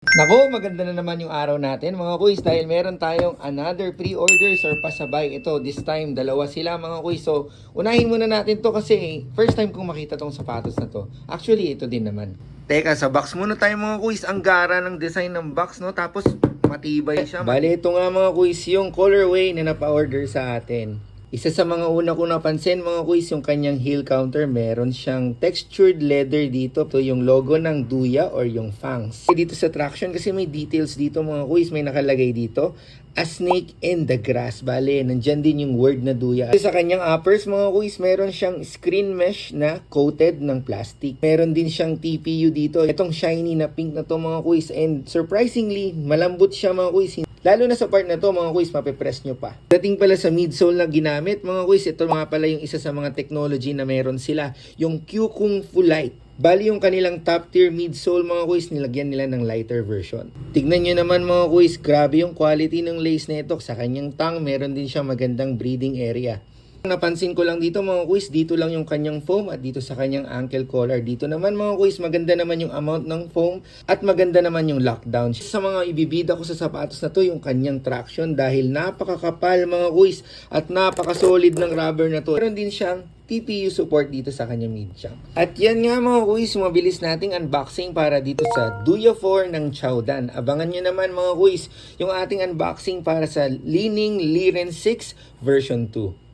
Nako, maganda na naman yung araw natin mga kuys dahil meron tayong another pre-orders or pasabay. Ito, this time, dalawa sila mga kuys. So, unahin muna natin to kasi first time kong makita tong sapatos na to. Actually, ito din naman. Teka, sa box muna tayo mga kuys. Ang gara ng design ng box, no? Tapos, matibay siya. Bale, ito nga mga kuys, yung colorway na napa-order sa atin. Isa sa mga una ko napansin mga kuys, yung kanyang heel counter, meron siyang textured leather dito. Ito yung logo ng Duya or yung Fangs. Dito sa traction kasi may details dito mga kuys, may nakalagay dito. A snake in the grass. Bale, nandyan din yung word na Duya. Sa kanyang uppers mga kuys, meron siyang screen mesh na coated ng plastic. Meron din siyang TPU dito. Itong shiny na pink na to mga kuys. And surprisingly, malambot siya mga kuys. Lalo na sa part na to mga kuys, mapipress nyo pa. Dating pala sa midsole na ginamit mga kuys, ito mga pala yung isa sa mga technology na meron sila. Yung Q Kung Fu Light. Bali yung kanilang top tier midsole mga kuys, nilagyan nila ng lighter version. Tignan nyo naman mga kuys, grabe yung quality ng lace nito. Sa kanyang tang, meron din siya magandang breathing area. Napansin ko lang dito mga kuys, dito lang yung kanyang foam at dito sa kanyang ankle collar. Dito naman mga kuys, maganda naman yung amount ng foam at maganda naman yung lockdown. Sa mga ibibida ko sa sapatos na to, yung kanyang traction dahil napakakapal mga kuys at napakasolid ng rubber na to. Meron din siyang TPU support dito sa kanyang mid-shank. At yan nga mga kuys, mabilis nating unboxing para dito sa Duya 4 ng Chowdan. Abangan nyo naman mga kuys, yung ating unboxing para sa Li-Ning Liren 6 version 2.